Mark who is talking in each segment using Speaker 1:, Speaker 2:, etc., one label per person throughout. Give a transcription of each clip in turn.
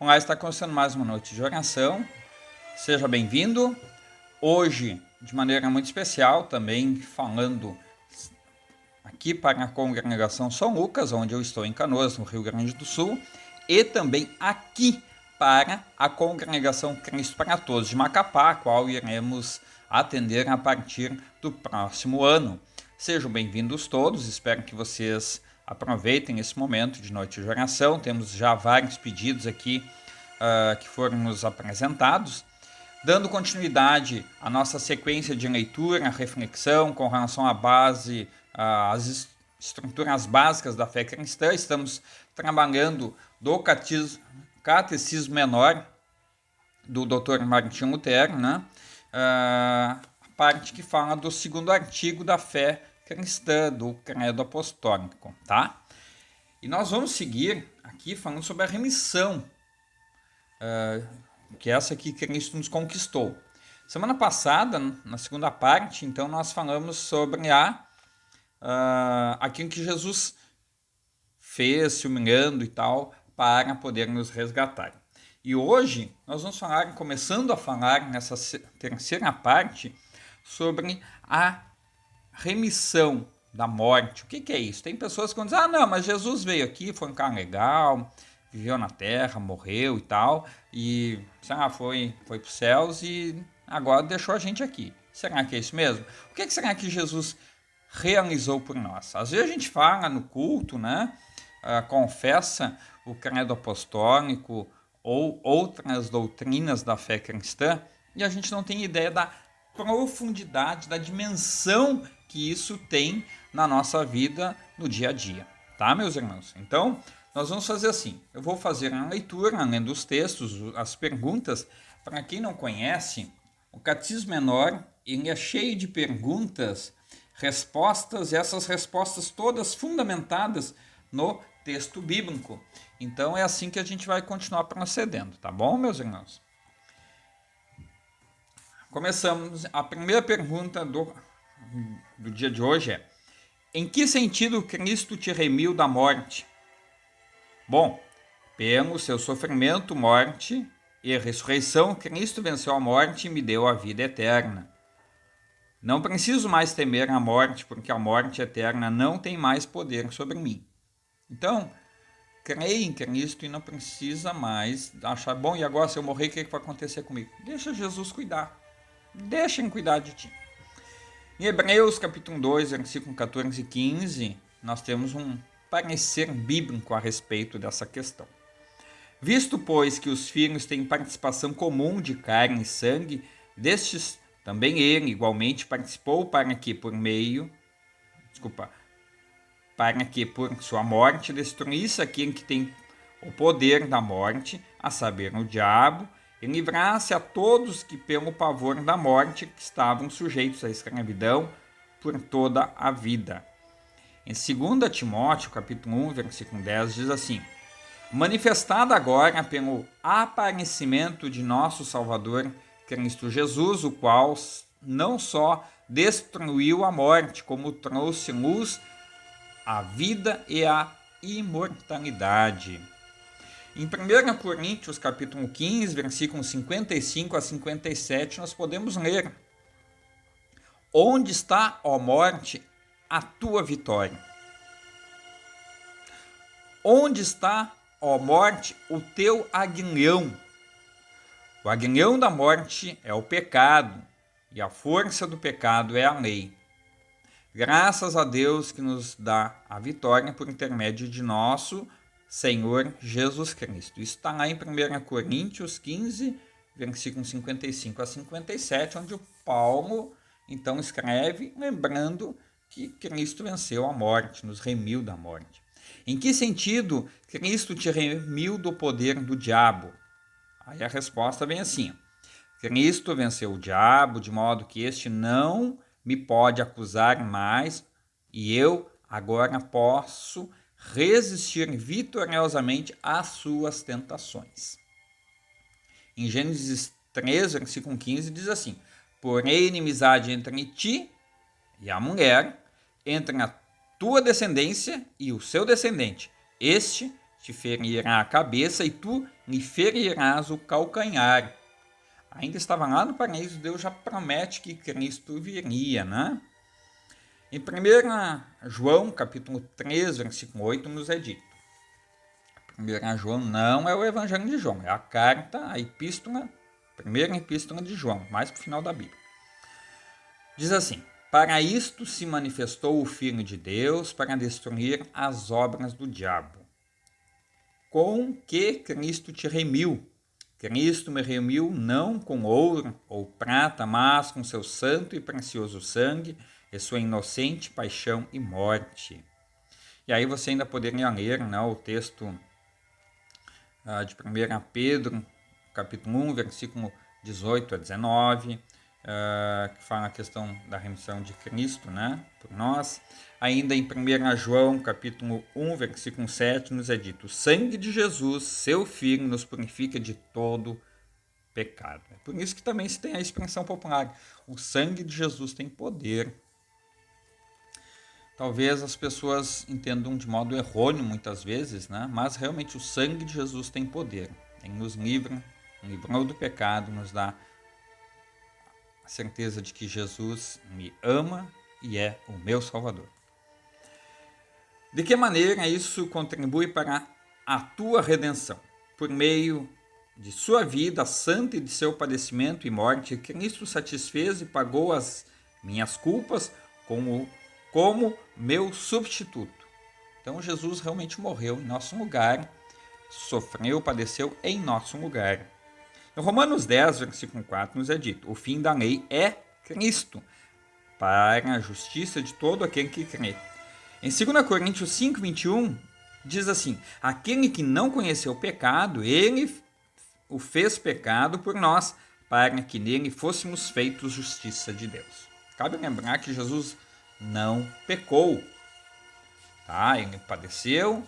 Speaker 1: Olá, está começando mais uma noite de oração. Seja bem-vindo. Hoje, de maneira muito especial, também falando aqui para a congregação São Lucas, onde eu estou em Canoas, no Rio Grande do Sul, e também aqui para a congregação Cristo para Todos de Macapá, a qual iremos atender a partir do próximo ano. Sejam bem-vindos todos, espero que vocês aproveitem esse momento de noite de oração. Temos já vários pedidos aqui que foram nos apresentados. Dando continuidade à nossa sequência de leitura, reflexão com relação à base, às estruturas básicas da fé cristã, estamos trabalhando do Catecismo Menor do Dr. Martinho Lutero, né? A parte que fala do segundo artigo da fé cristã, do Credo Apostólico, tá? E nós vamos seguir aqui falando sobre a remissão, que é essa que Cristo nos conquistou. Semana passada, na segunda parte, então, nós falamos sobre aquilo que Jesus fez, se humilhando e tal, para poder nos resgatar. E hoje nós vamos falar, começando a falar nessa terceira parte, sobre a remissão da morte. O que é isso? Tem pessoas que vão dizer, não, mas Jesus veio aqui, foi um cara legal, viveu na terra, morreu e tal, e foi para os céus e agora deixou a gente aqui. Será que é isso mesmo? O que será que Jesus realizou por nós? Às vezes a gente fala no culto, né? Confessa o credo apostólico ou outras doutrinas da fé cristã e a gente não tem ideia da profundidade, da dimensão que isso tem na nossa vida no dia a dia, tá, meus irmãos? Então, nós vamos fazer assim, eu vou fazer a leitura, além dos textos, as perguntas. Para quem não conhece, o Catecismo Menor, ele é cheio de perguntas, respostas, e essas respostas todas fundamentadas no texto bíblico. Então, é assim que a gente vai continuar procedendo, tá bom, meus irmãos? Começamos. A primeira pergunta do dia de hoje é: em que sentido Cristo te remiu da morte? Bom, pelo seu sofrimento, morte e ressurreição, Cristo venceu a morte e me deu a vida eterna. Não preciso mais temer a morte, porque a morte eterna não tem mais poder sobre mim. Então, creia em Cristo e não precisa mais achar, bom, e agora se eu morrer, o que vai acontecer comigo? Deixa Jesus cuidar. Deixa ele cuidar de ti. Em Hebreus, capítulo 2, versículo 14 e 15, nós temos um parecer bíblico a respeito dessa questão. Visto, pois, que os filhos têm participação comum de carne e sangue, destes também ele igualmente participou para que por sua morte destruísse aquele que tem o poder da morte, a saber, o diabo, e livrasse a todos que pelo pavor da morte estavam sujeitos à escravidão por toda a vida. Em 2 Timóteo, capítulo 1, versículo 10, diz assim: manifestada agora pelo aparecimento de nosso Salvador Cristo Jesus, o qual não só destruiu a morte, como trouxe luz à vida e à imortalidade. Em 1 Coríntios, capítulo 15, versículos 55 a 57, nós podemos ler: onde está, ó morte, a tua vitória? Onde está, ó morte, o teu aguilhão? O aguilhão da morte é o pecado, e a força do pecado é a lei. Graças a Deus que nos dá a vitória por intermédio de nosso Senhor Jesus Cristo. Isso está lá em 1 Coríntios 15, versículos 55 a 57, onde o Paulo então escreve, lembrando que Cristo venceu a morte, nos remiu da morte. Em que sentido Cristo te remiu do poder do diabo? Aí a resposta vem assim: Cristo venceu o diabo, de modo que este não me pode acusar mais, e eu agora posso resistir vitoriosamente às suas tentações. Em Gênesis 3, versículo 15, diz assim: porém, inimizade entre ti e a mulher, entre a tua descendência e o seu descendente. Este te ferirá a cabeça e tu lhe ferirás o calcanhar. Ainda estava lá no paraíso, Deus já promete que Cristo viria, né? Em 1 João, capítulo 3, versículo 8, nos é dito. 1 João não é o Evangelho de João, é a carta, a epístola, primeira epístola de João, mais para o final da Bíblia. Diz assim: para isto se manifestou o Filho de Deus, para destruir as obras do diabo. Com que Cristo te remiu. Cristo me remiu não com ouro ou prata, mas com seu santo e precioso sangue e sua inocente paixão e morte. E aí você ainda poderia ler, né, o texto de 1 Pedro, capítulo 1, versículo 18 a 19, que fala a questão da remissão de Cristo, né, por nós. Ainda em 1 João, capítulo 1, versículo 7, nos é dito: o sangue de Jesus, seu Filho, nos purifica de todo pecado. É por isso que também se tem a expressão popular: o sangue de Jesus tem poder. Talvez as pessoas entendam de modo errôneo muitas vezes, né? Mas realmente o sangue de Jesus tem poder. Ele nos livrou do pecado, nos dá a certeza de que Jesus me ama e é o meu Salvador. De que maneira isso contribui para a tua redenção? Por meio de sua vida santa e de seu padecimento e morte, Cristo satisfez e pagou as minhas culpas como meu substituto. Então Jesus realmente morreu em nosso lugar, sofreu, padeceu em nosso lugar. Em Romanos 10, versículo 4, nos é dito: o fim da lei é Cristo, para a justiça de todo aquele que crê. Em 2 Coríntios 5, 21, diz assim: aquele que não conheceu o pecado, ele o fez pecado por nós, para que nele fôssemos feitos justiça de Deus. Cabe lembrar que Jesus não pecou, tá? Ele padeceu,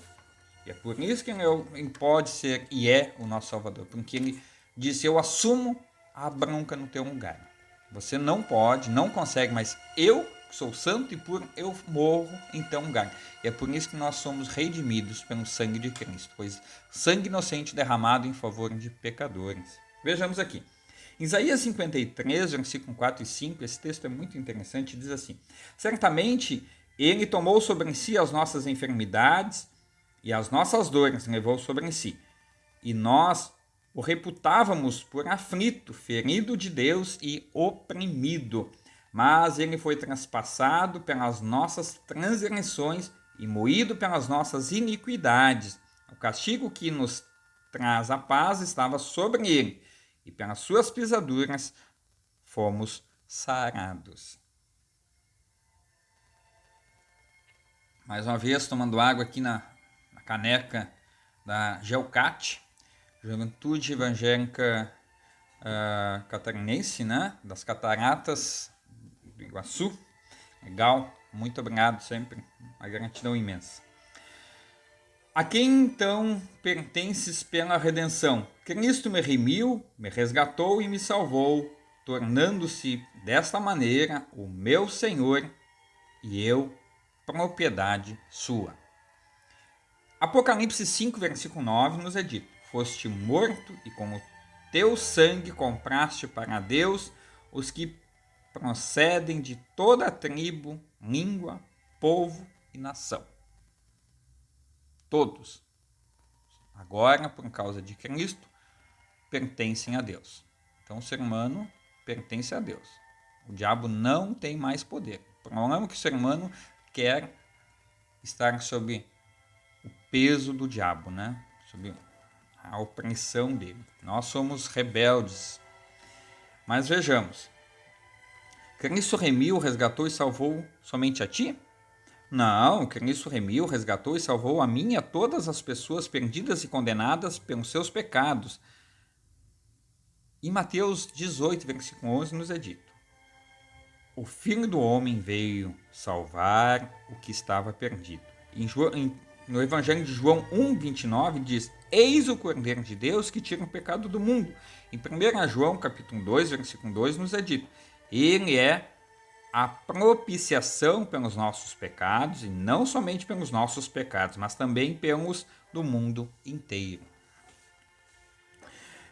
Speaker 1: e é por isso que ele pode ser e é o nosso Salvador, porque ele disse: eu assumo a bronca no teu lugar. Você não pode, não consegue, mas eu sou santo e puro, eu morro em teu lugar. E é por isso que nós somos redimidos pelo sangue de Cristo, pois sangue inocente derramado em favor de pecadores. Vejamos aqui. Em Isaías 53, versículo 4 e 5, esse texto é muito interessante, diz assim: certamente ele tomou sobre si as nossas enfermidades e as nossas dores levou sobre si. E nós o reputávamos por aflito, ferido de Deus e oprimido. Mas ele foi transpassado pelas nossas transgressões e moído pelas nossas iniquidades. O castigo que nos traz a paz estava sobre ele, e pelas suas pisaduras fomos sarados. Mais uma vez, tomando água aqui na caneca da Gelcat, Juventude Evangélica Catarinense, né? Das Cataratas do Iguaçu. Legal, muito obrigado sempre, uma gratidão imensa. A quem então pertences pela redenção? Cristo me remiu, me resgatou e me salvou, tornando-se desta maneira o meu Senhor e eu propriedade sua. Apocalipse 5, versículo 9 nos é dito: foste morto e com o teu sangue compraste para Deus os que procedem de toda a tribo, língua, povo e nação. Todos, agora, por causa de Cristo, pertencem a Deus. Então o ser humano pertence a Deus. O diabo não tem mais poder. O problema é que o ser humano quer estar sob o peso do diabo, né? Sob a opressão dele. Nós somos rebeldes. Mas vejamos. Cristo remiu, resgatou e salvou somente a ti? Não, Cristo remiu, resgatou e salvou a mim e a todas as pessoas perdidas e condenadas pelos seus pecados. Em Mateus 18, versículo 11, nos é dito: o Filho do Homem veio salvar o que estava perdido. No Evangelho de João 1, 29, diz: eis o Cordeiro de Deus que tira o pecado do mundo. Em 1 João, capítulo 2, versículo 2, nos é dito: ele é a propiciação pelos nossos pecados, e não somente pelos nossos pecados, mas também pelos do mundo inteiro.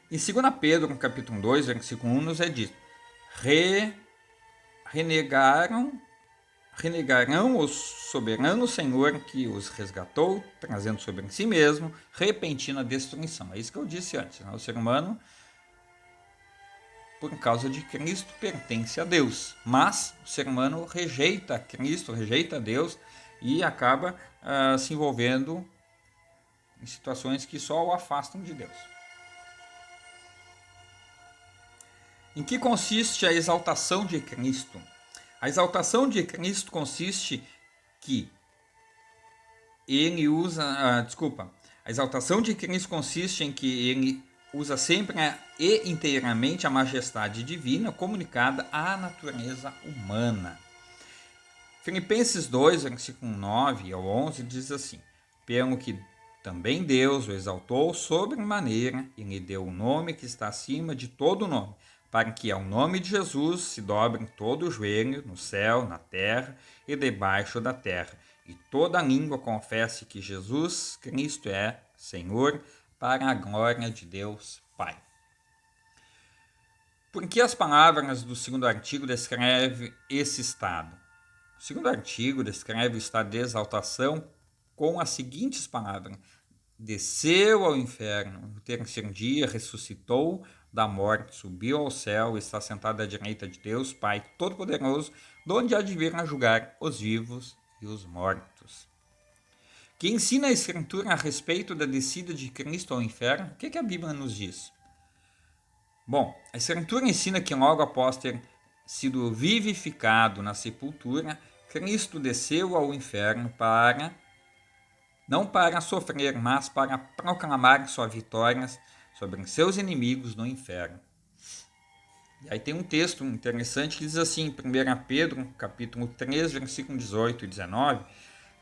Speaker 1: Em 2 Pedro, no capítulo 2, versículo 1, nos é dito: renegarão o soberano Senhor que os resgatou, trazendo sobre si mesmo repentina destruição. É isso que eu disse antes, né? O ser humano, por causa de Cristo, pertence a Deus, mas o ser humano rejeita Cristo, rejeita Deus e acaba se envolvendo em situações que só o afastam de Deus. Em que consiste a exaltação de Cristo? A exaltação de Cristo consiste que ele usa... A exaltação de Cristo consiste em que ele usa sempre e inteiramente a majestade divina comunicada à natureza humana. Filipenses 2, versículo 9 ao 11, diz assim: pelo que também Deus o exaltou sobremaneira e lhe deu o nome que está acima de todo nome, para que ao nome de Jesus se dobre todo o joelho no céu, na terra e debaixo da terra, e toda língua confesse que Jesus Cristo é Senhor, para a glória de Deus Pai. Por que as palavras do segundo artigo descrevem esse estado? O segundo artigo descreve o estado de exaltação com as seguintes palavras: desceu ao inferno, no terceiro dia ressuscitou da morte, subiu ao céu, está sentado à direita de Deus, Pai Todo-Poderoso, de onde há de vir a julgar os vivos e os mortos. Que ensina a Escritura a respeito da descida de Cristo ao inferno? O que a Bíblia nos diz? Bom, a Escritura ensina que logo após ter sido vivificado na sepultura, Cristo desceu ao inferno não para sofrer, mas para proclamar sua vitória sobre seus inimigos no inferno. E aí tem um texto interessante que diz assim, em 1 Pedro, capítulo 3, versículo 18 e 19,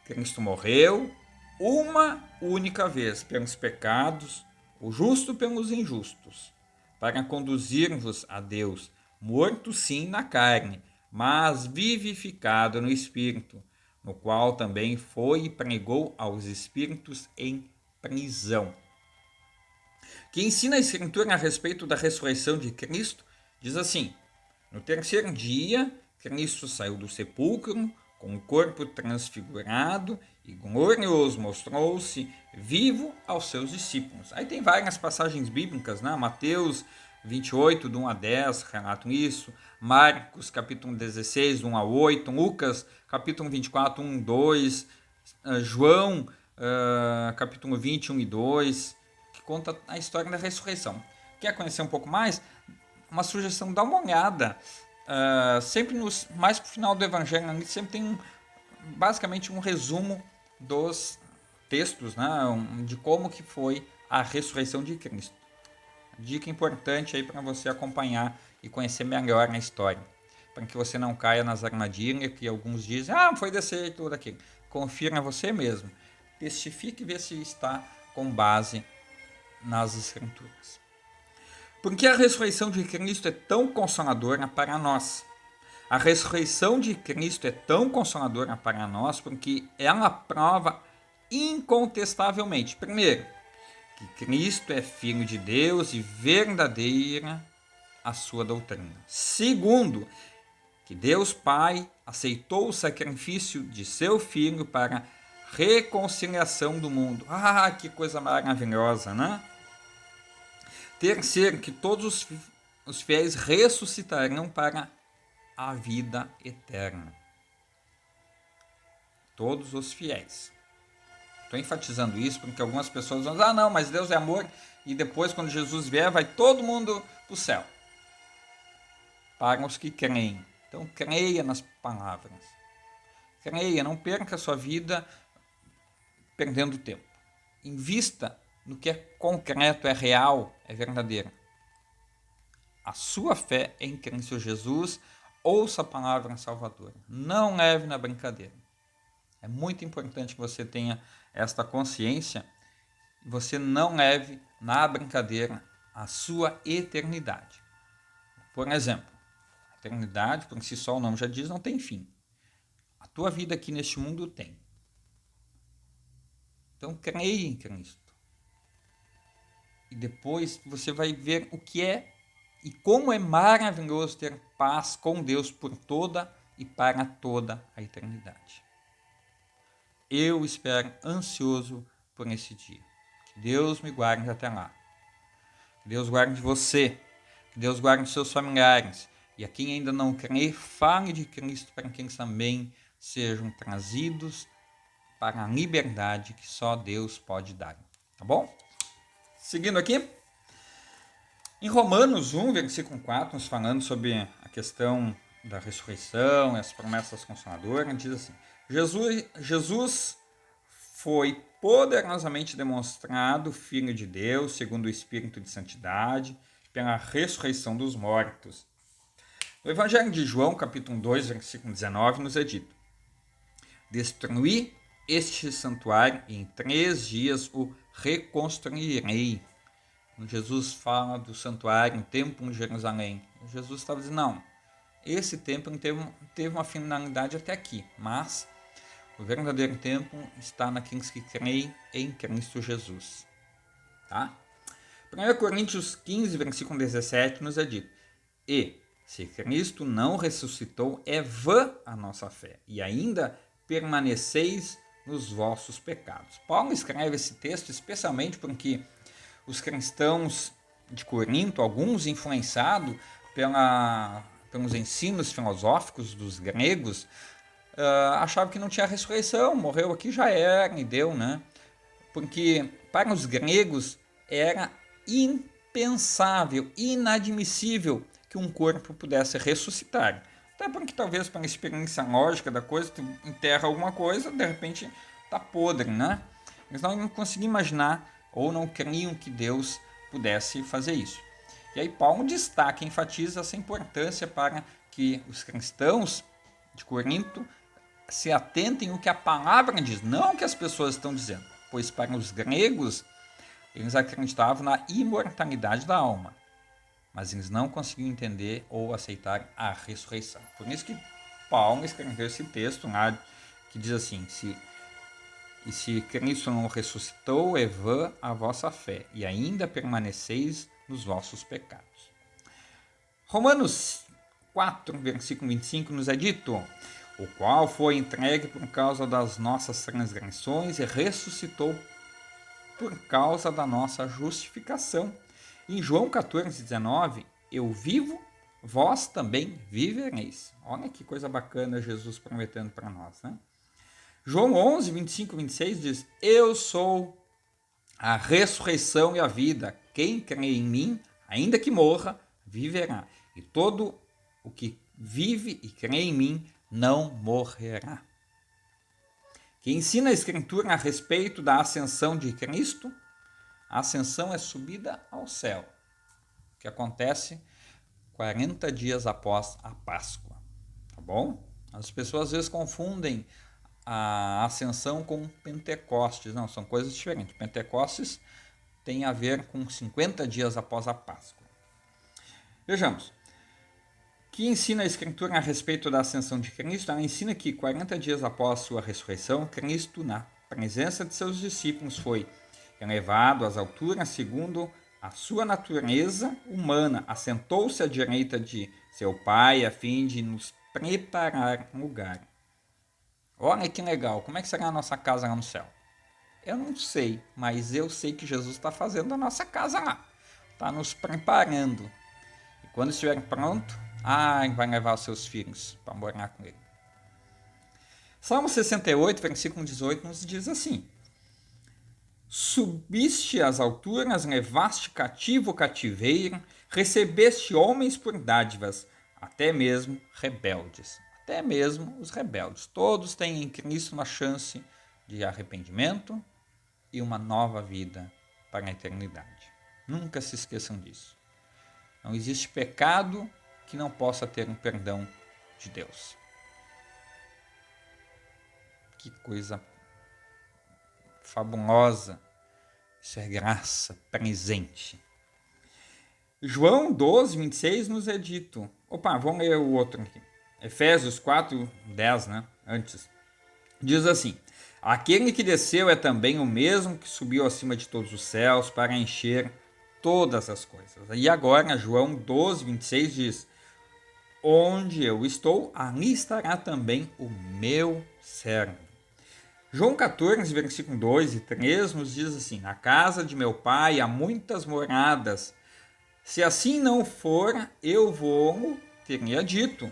Speaker 1: Cristo morreu uma única vez pelos pecados, o justo pelos injustos, para conduzir-vos a Deus, morto sim na carne, mas vivificado no Espírito, no qual também foi e pregou aos espíritos em prisão. Que ensina a Escritura a respeito da ressurreição de Cristo, diz assim: no terceiro dia, Cristo saiu do sepulcro, com o corpo transfigurado e glorioso, mostrou-se vivo aos seus discípulos. Aí tem várias passagens bíblicas, né? Mateus 28, do 1 a 10, relatam isso. Marcos, capítulo 16, do 1 a 8. Lucas, capítulo 24, 1 e 2. João, capítulo 21 e 2, que conta a história da ressurreição. Quer conhecer um pouco mais? Uma sugestão, dá uma olhada. Sempre mais pro final do Evangelho, ali sempre tem basicamente um resumo dos textos, né, de como que foi a ressurreição de Cristo. Dica importante aí para você acompanhar e conhecer melhor a história, para que você não caia nas armadilhas que alguns dizem, foi descer e tudo aquilo. Confira você mesmo, testifique e vê se está com base nas Escrituras. Por que a ressurreição de Cristo é tão consoladora para nós? A ressurreição de Cristo é tão consoladora para nós porque ela prova incontestavelmente, primeiro, que Cristo é Filho de Deus e verdadeira a sua doutrina. Segundo, que Deus Pai aceitou o sacrifício de seu Filho para reconciliação do mundo. Que coisa maravilhosa, né? Terceiro, que todos os fiéis ressuscitarão para a vida eterna. Todos os fiéis. Estou enfatizando isso porque algumas pessoas vão dizer, não, mas Deus é amor e depois quando Jesus vier vai todo mundo para o céu. Para os que creem. Então creia nas palavras. Creia, não perca a sua vida perdendo tempo. Invista no que é concreto, é real, é verdadeiro. A sua fé em Cristo Jesus, ouça a palavra salvadora. Não leve na brincadeira. É muito importante que você tenha esta consciência e você não leve na brincadeira a sua eternidade. Por exemplo, a eternidade, por si só o nome já diz, não tem fim. A tua vida aqui neste mundo tem. Então, creia em Cristo. E depois você vai ver o que é e como é maravilhoso ter paz com Deus por toda e para toda a eternidade. Eu espero ansioso por esse dia. Que Deus me guarde até lá. Que Deus guarde você. Que Deus guarde seus familiares. E a quem ainda não crê, fale de Cristo para que eles também sejam trazidos para a liberdade que só Deus pode dar. Tá bom? Seguindo aqui. Em Romanos 1, versículo 4, nos falando sobre a questão da ressurreição e as promessas consoladoras, diz assim: Jesus foi poderosamente demonstrado Filho de Deus, segundo o Espírito de Santidade, pela ressurreição dos mortos. No Evangelho de João, capítulo 2, versículo 19, nos é dito: destruí este santuário e em 3 dias o reconstruirei. Jesus fala do santuário, um templo em Jerusalém. Jesus estava dizendo, não, esse templo teve uma finalidade até aqui, mas o verdadeiro templo está naqueles que creem em Cristo Jesus. Tá? 1 Coríntios 15, versículo 17, nos é dito: e, se Cristo não ressuscitou, é vã a nossa fé, e ainda permaneceis nos vossos pecados. Paulo escreve esse texto especialmente porque os cristãos de Corinto, alguns influenciados pelos ensinos filosóficos dos gregos, achavam que não tinha ressurreição, morreu aqui já era e deu, né? Porque para os gregos era impensável, inadmissível que um corpo pudesse ressuscitar. Até porque talvez pela experiência lógica da coisa, tu enterra alguma coisa, de repente tá podre, né? Eles não conseguiam imaginar ou não criam que Deus pudesse fazer isso. E aí Paulo destaca, enfatiza essa importância para que os cristãos de Corinto se atentem ao que a palavra diz, não o que as pessoas estão dizendo. Pois para os gregos, eles acreditavam na imortalidade da alma, mas eles não conseguiam entender ou aceitar a ressurreição. Por isso que Paulo escreveu esse texto lá, que diz assim: e se Cristo não ressuscitou, é vã a vossa fé, e ainda permaneceis nos vossos pecados. Romanos 4, versículo 25, nos é dito: o qual foi entregue por causa das nossas transgressões e ressuscitou por causa da nossa justificação. Em João 14, 19, eu vivo, vós também vivereis. Olha que coisa bacana Jesus prometendo para nós, né? João 11, 25 e 26 diz: eu sou a ressurreição e a vida. Quem crê em mim, ainda que morra, viverá. E todo o que vive e crê em mim não morrerá. Que ensina a Escritura a respeito da ascensão de Cristo? A ascensão é subida ao céu, que acontece 40 dias após a Páscoa. Tá bom? As pessoas às vezes confundem a ascensão com Pentecostes. Não, são coisas diferentes. Pentecostes tem a ver com 50 dias após a Páscoa. Vejamos. Que ensina a Escritura a respeito da ascensão de Cristo? Ela ensina que 40 dias após sua ressurreição, Cristo, na presença de seus discípulos, foi elevado às alturas segundo a sua natureza humana, assentou-se à direita de seu Pai a fim de nos preparar um lugar. Olha que legal, como é que será a nossa casa lá no céu? Eu não sei, mas eu sei que Jesus está fazendo a nossa casa lá. Está nos preparando. E quando estiver pronto, vai levar os seus filhos para morar com ele. Salmo 68, versículo 18, nos diz assim: subiste às alturas, levaste cativo o cativeiro, recebeste homens por dádivas, até mesmo rebeldes. Até mesmo os rebeldes. Todos têm em Cristo uma chance de arrependimento e uma nova vida para a eternidade. Nunca se esqueçam disso. Não existe pecado que não possa ter um perdão de Deus. Que coisa fabulosa. Isso é graça presente. João 12, 26 nos é dito. Vamos ler o outro aqui. Efésios 4, 10, né? Antes. Diz assim: Aquele que desceu é também o mesmo que subiu acima de todos os céus para encher todas as coisas. E agora, João 12, 26 diz: onde eu estou, ali estará também o meu servo. João 14, versículo 2 e 3 nos diz assim: na casa de meu pai há muitas moradas. Se assim não for, eu vou, teria dito,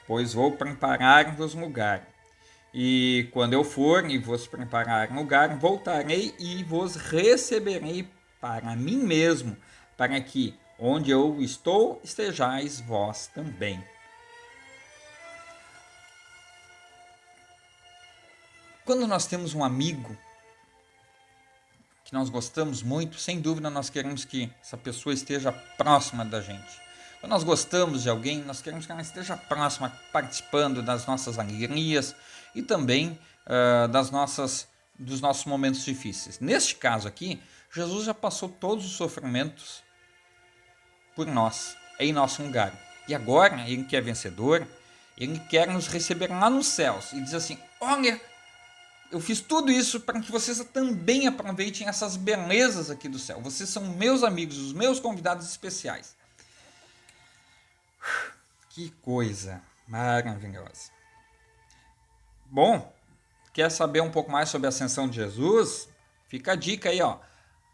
Speaker 1: pois vou preparar-vos lugar. E quando eu for e vos preparar lugar, voltarei e vos receberei para mim mesmo, para que onde eu estou estejais vós também. Quando nós temos um amigo que nós gostamos muito, sem dúvida nós queremos que essa pessoa esteja próxima da gente. Quando nós gostamos de alguém, nós queremos que ela esteja próxima, participando das nossas alegrias e também dos nossos momentos difíceis. Neste caso aqui, Jesus já passou todos os sofrimentos por nós, em nosso lugar. E agora, ele que é vencedor, ele quer nos receber lá nos céus e diz assim: olha, eu fiz tudo isso para que vocês também aproveitem essas belezas aqui do céu. Vocês são meus amigos, os meus convidados especiais. Que coisa maravilhosa. Bom, quer saber um pouco mais sobre a ascensão de Jesus? Fica a dica aí, ó.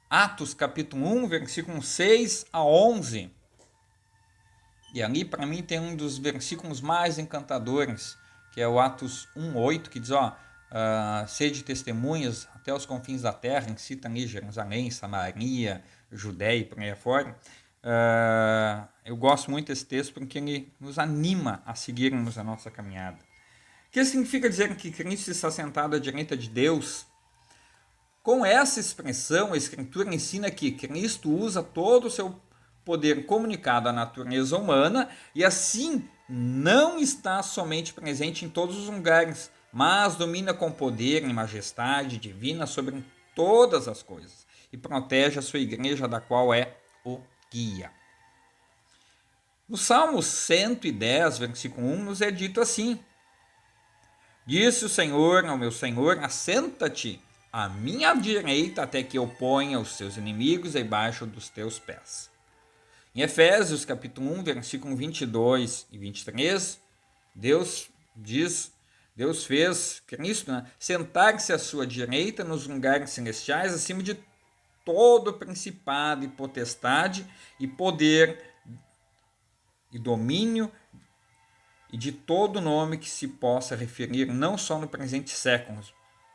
Speaker 1: Atos capítulo 1, versículo 6 a 11. E ali, para mim, tem um dos versículos mais encantadores, que é o Atos 1:8, que diz, ó, sede testemunhas até os confins da terra, que cita ali Jerusalém, Samaria, Judéia e por aí afora. Eu gosto muito desse texto porque ele nos anima a seguirmos a nossa caminhada. O que significa dizer que Cristo está sentado à direita de Deus? Com essa expressão, a Escritura ensina que Cristo usa todo o seu poder comunicado à natureza humana e assim não está somente presente em todos os lugares, mas domina com poder e majestade divina sobre todas as coisas e protege a sua igreja, da qual é o guia. No Salmo 110, versículo 1, nos é dito assim: disse o Senhor ao meu Senhor, assenta-te à minha direita até que eu ponha os seus inimigos debaixo dos teus pés. Em Efésios capítulo 1, versículo 22 e 23, Deus fez Cristo, né, sentar-se à sua direita nos lugares celestiais, acima de todo principado e potestade e poder e domínio e de todo nome que se possa referir não só no presente século,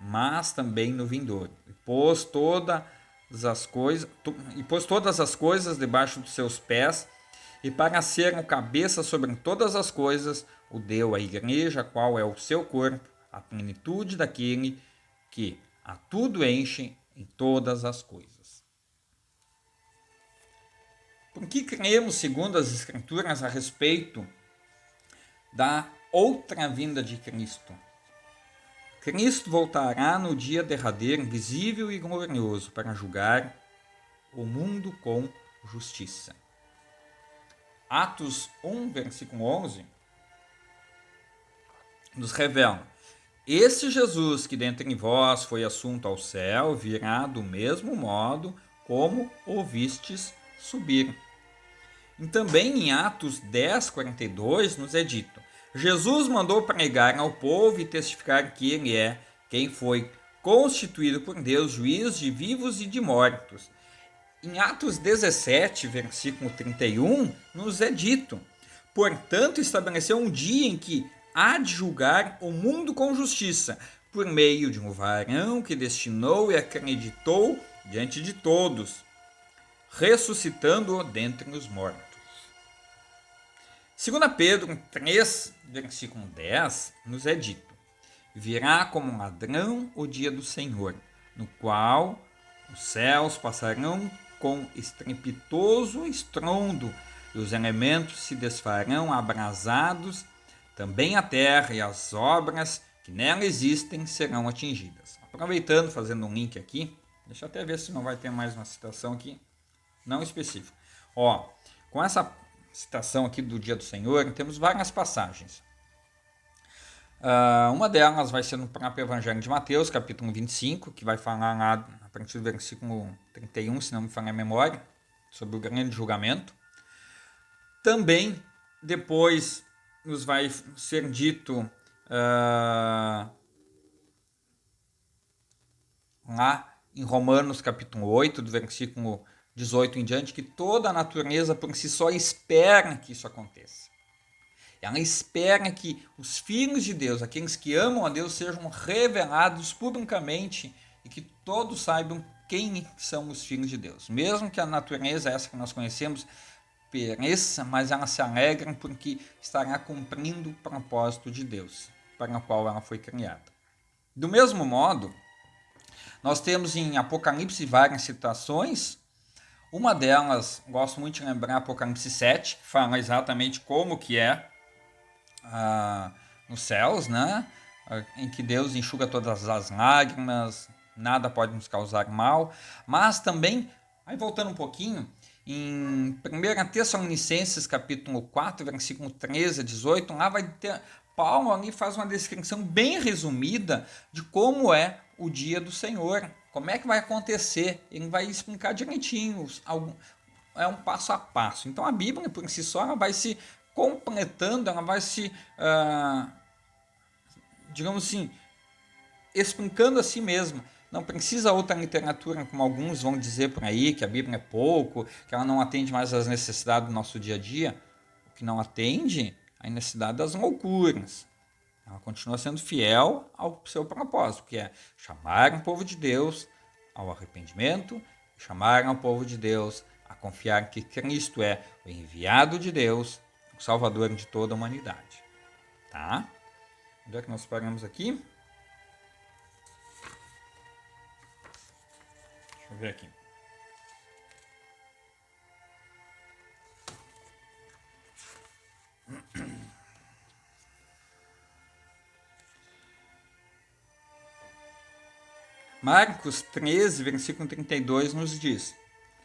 Speaker 1: mas também no vindouro. E pôs todas as coisas debaixo dos seus pés, e para ser o cabeça sobre todas as coisas, o deu à igreja, a qual é o seu corpo, a plenitude daquele que a tudo enche em todas as coisas. Por que cremos, segundo as Escrituras, a respeito da outra vinda de Cristo? Cristo voltará no dia derradeiro, visível e glorioso, para julgar o mundo com justiça. Atos 1, versículo 11, nos revela: esse Jesus que dentre vós foi assunto ao céu, virá do mesmo modo como o vistes subir. E também em Atos 10, 42, nos é dito: Jesus mandou pregar ao povo e testificar que ele é quem foi constituído por Deus, juiz de vivos e de mortos. Em Atos 17, versículo 31, nos é dito: portanto, estabeleceu um dia em que há de julgar o mundo com justiça, por meio de um varão que destinou e acreditou diante de todos, ressuscitando-o dentre os mortos. 2 Pedro 3, versículo 10, nos é dito: virá como um ladrão o dia do Senhor, no qual os céus passarão com estrepitoso estrondo, e os elementos se desfarão abrasados, também a terra e as obras que nela existem serão atingidas. Aproveitando, fazendo um link aqui, deixa eu até ver se não vai ter mais uma citação aqui, não específica. Com essa citação aqui do dia do Senhor, temos várias passagens. Uma delas vai ser no próprio Evangelho de Mateus, capítulo 25, que vai falar lá a partir do versículo 31, se não me falha a memória, sobre o grande julgamento. Também depois nos vai ser dito lá em Romanos capítulo 8, do versículo 18 em diante, que toda a natureza por si só espera que isso aconteça. Ela espera que os filhos de Deus, aqueles que amam a Deus, sejam revelados publicamente e que todos saibam quem são os filhos de Deus. Mesmo que a natureza, essa que nós conhecemos, pereça, mas ela se alegra porque estará cumprindo o propósito de Deus, para o qual ela foi criada. Do mesmo modo, nós temos em Apocalipse várias citações. Uma delas, gosto muito de lembrar, Apocalipse 7, que fala exatamente como que é nos céus, né? Em que Deus enxuga todas as lágrimas, nada pode nos causar mal. Mas também, aí voltando um pouquinho, em 1 Tessalonicenses capítulo 4, versículo 13 a 18, lá vai ter, Paulo ali faz uma descrição bem resumida de como é o dia do Senhor, como é que vai acontecer. Ele vai explicar direitinho, é um passo a passo. Então a Bíblia por si só ela vai se completando, ela vai se, digamos assim, explicando a si mesma. Não precisa outra literatura, como alguns vão dizer por aí, que a Bíblia é pouco, que ela não atende mais às necessidades do nosso dia a dia. O que não atende é a necessidade das loucuras. Ela continua sendo fiel ao seu propósito, que é chamar o povo de Deus ao arrependimento, chamar o povo de Deus a confiar que Cristo é o enviado de Deus, o Salvador de toda a humanidade. Tá? Onde é que nós paramos aqui? Deixa eu ver aqui. Marcos 13, versículo 32 nos diz: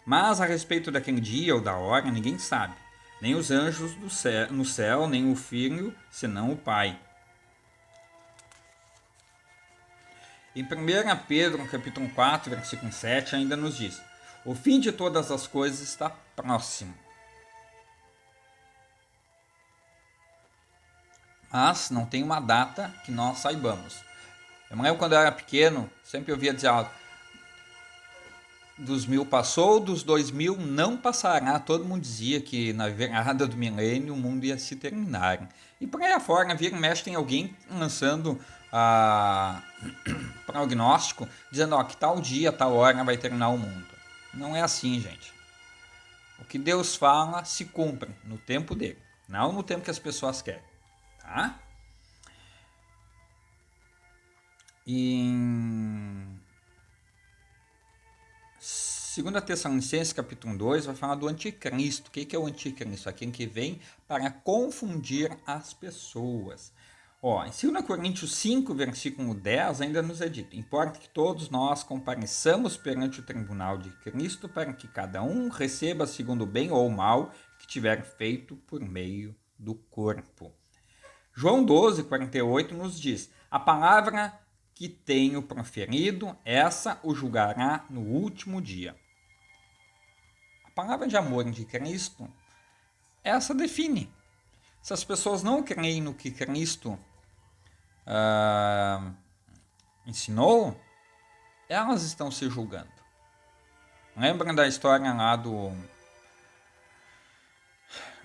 Speaker 1: Mas a respeito daquele dia ou da hora ninguém sabe, nem os anjos no céu, nem o Filho, senão o Pai. Em 1 Pedro, capítulo 4, versículo 7, ainda nos diz: O fim de todas as coisas está próximo. Mas não tem uma data que nós saibamos. Eu me lembro quando eu era pequeno, sempre ouvia dizer algo: dos 1000 passou, dos 2000 não passará. Todo mundo dizia que na virada do milênio o mundo ia se terminar. E por aí afora, vira e mexe, tem alguém lançando prognóstico, dizendo que tal dia, tal hora vai terminar o mundo. Não é assim, gente. O que Deus fala se cumpre no tempo dele, não no tempo que as pessoas querem. Tá? Em 2 Tessalonicenses capítulo 2 vai falar do anticristo. O que é o anticristo? Aquele que vem para confundir as pessoas. Em 2 Coríntios 5, versículo 10, ainda nos é dito: Importa que todos nós compareçamos perante o tribunal de Cristo para que cada um receba segundo o bem ou o mal que tiver feito por meio do corpo. João 12, 48 nos diz: A palavra que tenho proferido, essa o julgará no último dia. A palavra de amor de Cristo, essa define. Se as pessoas não creem no que Cristo ensinou, elas estão se julgando. Lembram da história lá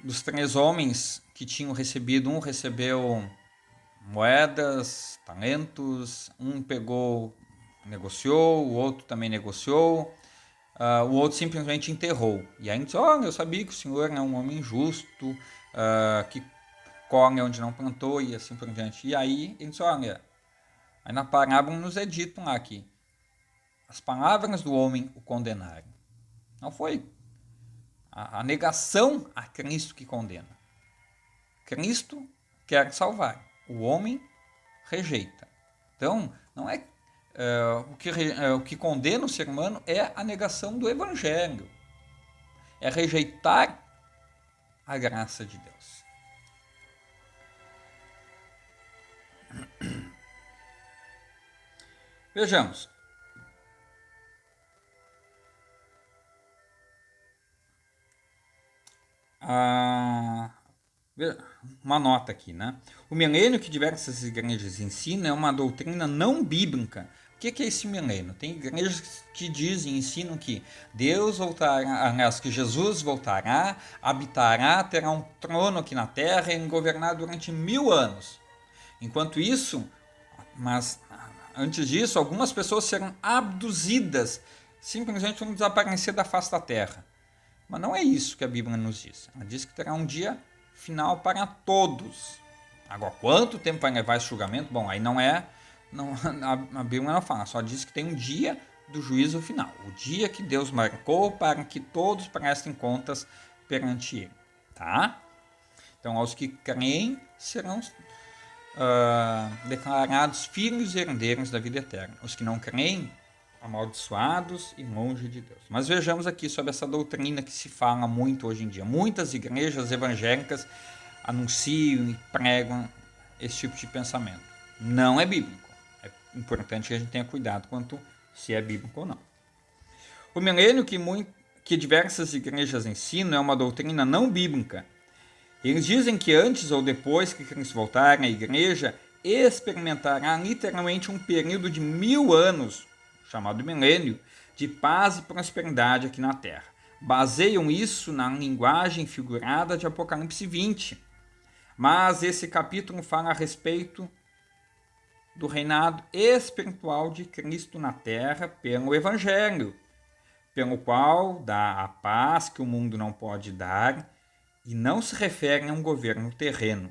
Speaker 1: dos 3 homens que tinham recebido? Um recebeu moedas, talentos, um pegou, negociou, o outro também negociou, o outro simplesmente enterrou. E aí a gente disse: eu sabia que o senhor é um homem justo, que colhe onde não plantou e assim por diante. E aí a gente disse: aí na parábola nos é dito lá que as palavras do homem o condenaram. Não foi a negação a Cristo que condena. Cristo quer salvar. O homem rejeita. Então, não é o que condena o ser humano é a negação do Evangelho. É rejeitar a graça de Deus. Vejamos. Uma nota aqui, né? O milênio que diversas igrejas ensinam é uma doutrina não bíblica. O que é esse milênio? Tem igrejas que dizem, ensinam que Deus voltará, aliás, que Jesus voltará, habitará, terá um trono aqui na terra e governar durante 1000 anos. Enquanto isso, mas antes disso, algumas pessoas serão abduzidas, simplesmente vão desaparecer da face da terra. Mas não é isso que a Bíblia nos diz. Ela diz que terá um dia final para todos. Agora, quanto tempo vai levar esse julgamento? Bom, aí não é. A Bíblia não fala, só diz que tem um dia do juízo final. O dia que Deus marcou para que todos prestem contas perante Ele. Tá? Então, aos que creem serão declarados filhos e herdeiros da vida eterna. Os que não creem, amaldiçoados e longe de Deus. Mas vejamos aqui sobre essa doutrina que se fala muito hoje em dia. Muitas igrejas evangélicas anunciam e pregam esse tipo de pensamento. Não é bíblico. É importante que a gente tenha cuidado quanto se é bíblico ou não. O milênio que diversas igrejas ensinam é uma doutrina não bíblica. Eles dizem que antes ou depois que Cristo voltar, a igreja experimentará literalmente um período de 1000 anos, chamado milênio, de paz e prosperidade aqui na Terra. Baseiam isso na linguagem figurada de Apocalipse 20. Mas esse capítulo fala a respeito do reinado espiritual de Cristo na Terra pelo Evangelho, pelo qual dá a paz que o mundo não pode dar, e não se refere a um governo terreno.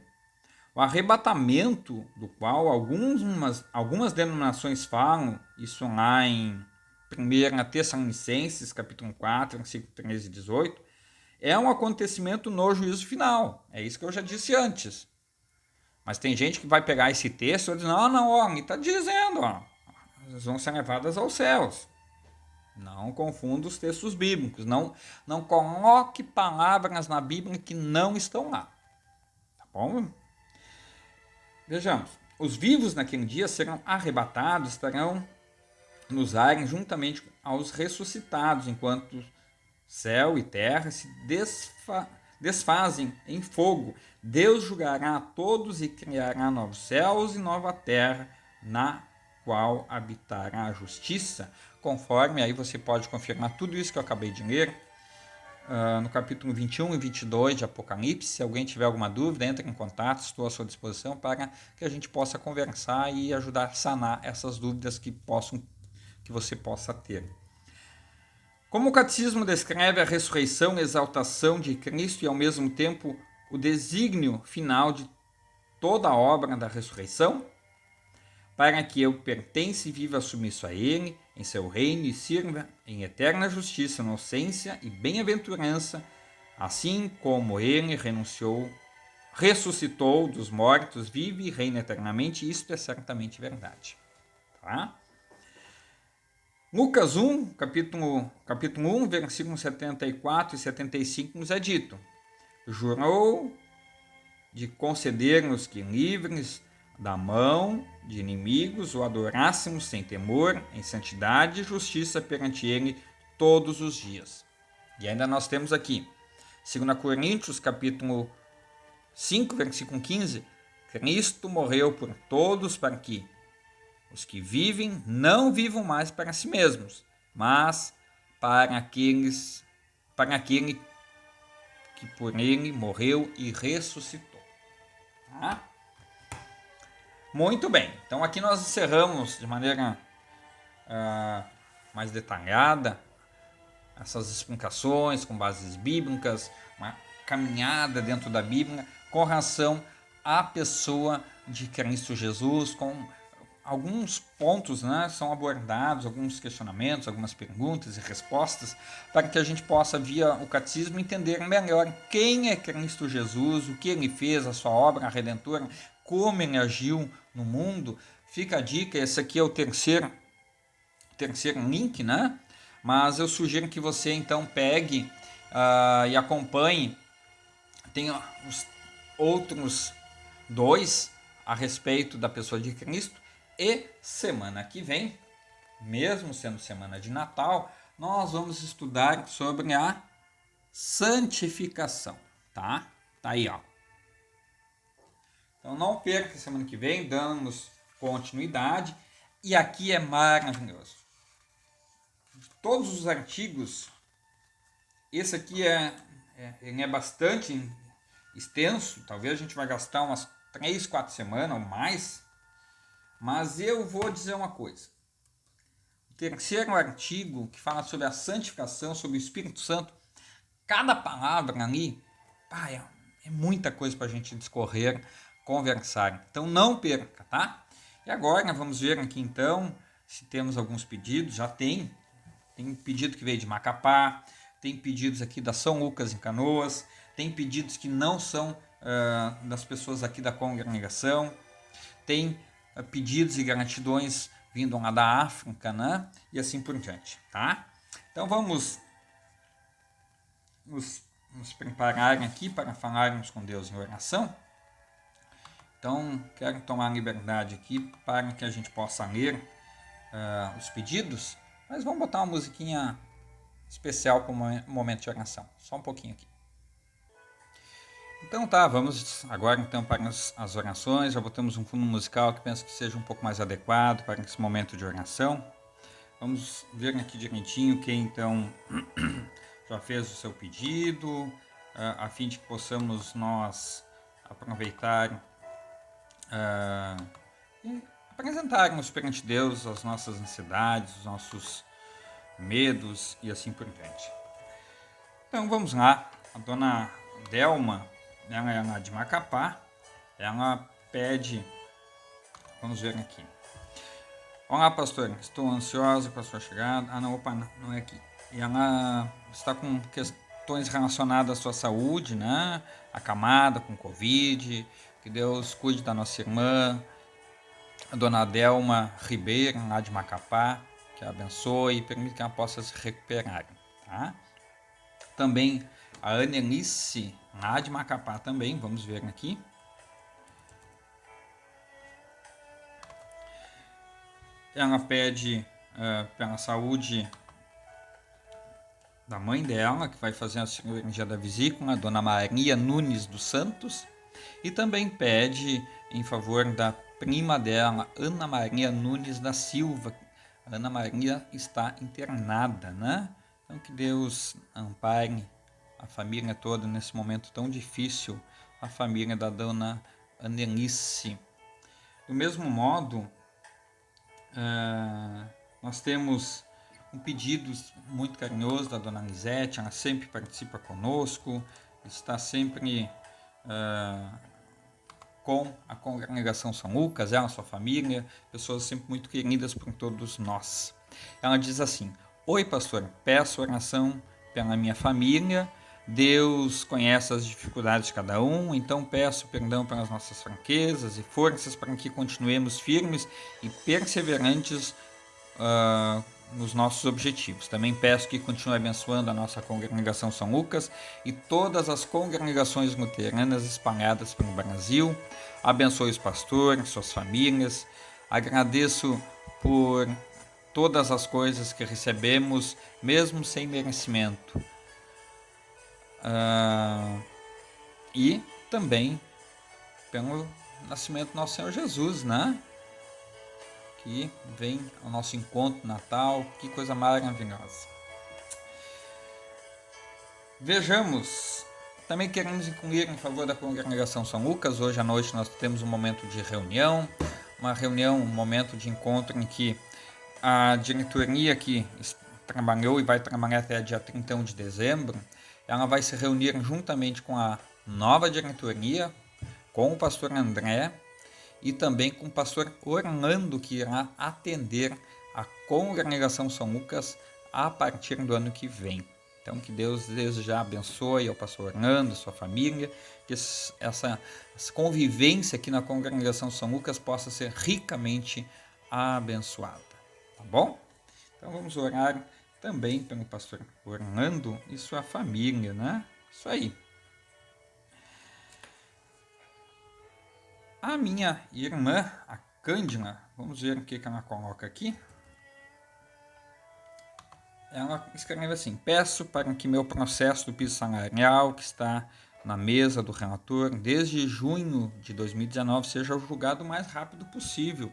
Speaker 1: O arrebatamento, do qual algumas denominações falam, isso lá em 1 Tessalonicenses, capítulo 4, versículo 13 e 18, é um acontecimento no juízo final. É isso que eu já disse antes. Mas tem gente que vai pegar esse texto e diz, não, ele está dizendo, elas vão ser levadas aos céus. Não confunda os textos bíblicos. Não coloque palavras na Bíblia que não estão lá. Tá bom? Vejamos. Os vivos naquele dia serão arrebatados, estarão nos ares juntamente aos ressuscitados, enquanto céu e terra se desfazem em fogo. Deus julgará a todos e criará novos céus e nova terra, na qual habitará a justiça, conforme, aí você pode confirmar tudo isso que eu acabei de ler, no capítulo 21 e 22 de Apocalipse. Se alguém tiver alguma dúvida, entre em contato, estou à sua disposição para que a gente possa conversar e ajudar a sanar essas dúvidas que você possa ter. Como o catecismo descreve a ressurreição e exaltação de Cristo e ao mesmo tempo o desígnio final de toda a obra da ressurreição, para que eu pertença e viva submisso a Ele, em seu reino, e sirva em eterna justiça, inocência e bem-aventurança, assim como Ele ressuscitou dos mortos, vive e reina eternamente. Isto é certamente verdade. Tá? Lucas 1, capítulo 1, versículos 74 e 75, nos é dito: jurou de conceder-nos que livres da mão de inimigos o adorássemos sem temor, em santidade e justiça perante Ele todos os dias. E ainda nós temos aqui, 2 Coríntios, capítulo 5, versículo 15, Cristo morreu por todos para que os que vivem não vivam mais para si mesmos, mas para aquele que por ele morreu e ressuscitou. Tá? Muito bem, então aqui nós encerramos de maneira mais detalhada essas explicações com bases bíblicas, uma caminhada dentro da Bíblia com relação à pessoa de Cristo Jesus, com alguns pontos, né, são abordados, alguns questionamentos, algumas perguntas e respostas, para que a gente possa, via o catecismo, entender melhor quem é Cristo Jesus, o que ele fez, a sua obra redentora, como ele agiu no mundo. Fica a dica, esse aqui é o terceiro link, né? Mas eu sugiro que você então pegue e acompanhe. Tem os outros dois a respeito da pessoa de Cristo. E semana que vem, mesmo sendo semana de Natal, nós vamos estudar sobre a santificação, tá? Tá aí, ó. Então não perca semana que vem, damos continuidade. E aqui é maravilhoso. Todos os artigos, esse aqui ele é bastante extenso, talvez a gente vai gastar umas 3, 4 semanas ou mais, mas eu vou dizer uma coisa. O terceiro artigo, que fala sobre a santificação, sobre o Espírito Santo, cada palavra ali, é muita coisa para a gente discorrer, conversar. Então não perca, tá? E agora vamos ver aqui então se temos alguns pedidos. Já tem pedido que veio de Macapá, tem pedidos aqui da São Lucas em Canoas, tem pedidos que não são das pessoas aqui da congregação, tem pedidos e gratidões vindo lá da África, né? E assim por diante, tá? Então vamos nos preparar aqui para falarmos com Deus em oração. Então quero tomar a liberdade aqui para que a gente possa ler os pedidos, mas vamos botar uma musiquinha especial para o momento de oração, só um pouquinho aqui. Então tá, vamos agora então para as orações. Já botamos um fundo musical que penso que seja um pouco mais adequado para esse momento de oração. Vamos ver aqui direitinho quem então já fez o seu pedido, a fim de que possamos nós aproveitar e apresentarmos perante Deus as nossas ansiedades, os nossos medos e assim por diante. Então vamos lá, a dona Delma, ela é lá de Macapá, ela pede, vamos ver aqui. Olá, pastor, estou ansiosa com a sua chegada. Não é aqui. E ela está com questões relacionadas à sua saúde, né? Acamada com Covid. Que Deus cuide da nossa irmã, a dona Delma Ribeiro, lá de Macapá, que a abençoe e permita que ela possa se recuperar, tá? Também a Annelice, lá de Macapá também, vamos ver aqui. Ela pede pela saúde da mãe dela, que vai fazer a cirurgia da vesícula, a dona Maria Nunes dos Santos, e também pede em favor da prima dela, Ana Maria Nunes da Silva. A Ana Maria está internada, né? Então que Deus ampare a família toda nesse momento tão difícil, a família da dona Annelice. Do mesmo modo, nós temos um pedido muito carinhoso da dona Lisete, ela sempre participa conosco, está sempre com a congregação São Lucas, ela, sua família, pessoas sempre muito queridas por todos nós. Ela diz assim: oi pastor, peço oração pela minha família, Deus conhece as dificuldades de cada um, então peço perdão pelas nossas fraquezas e forças para que continuemos firmes e perseverantes nos nossos objetivos. Também peço que continue abençoando a nossa congregação São Lucas e todas as congregações luteranas espalhadas pelo Brasil. Abençoe os pastores, suas famílias. Agradeço por todas as coisas que recebemos, mesmo sem merecimento. E também pelo nascimento do nosso Senhor Jesus, né? Que vem ao nosso encontro Natal, que coisa maravilhosa. Vejamos, também queremos incluir em favor da congregação São Lucas. Hoje à noite nós temos um momento de reunião, um momento de encontro em que a diretoria que trabalhou e vai trabalhar até dia 31 de dezembro, ela vai se reunir juntamente com a nova diretoria, com o pastor André, e também com o pastor Orlando, que irá atender a congregação São Lucas a partir do ano que vem. Então que Deus desde já abençoe ao pastor Orlando, sua família, que essa convivência aqui na congregação São Lucas possa ser ricamente abençoada, tá bom? Então vamos orar também pelo pastor Orlando e sua família, né? Isso aí. A minha irmã, a Cândida, vamos ver o que ela coloca aqui. Ela escreve assim: peço para que meu processo do piso salarial, que está na mesa do relator desde junho de 2019, seja julgado o mais rápido possível.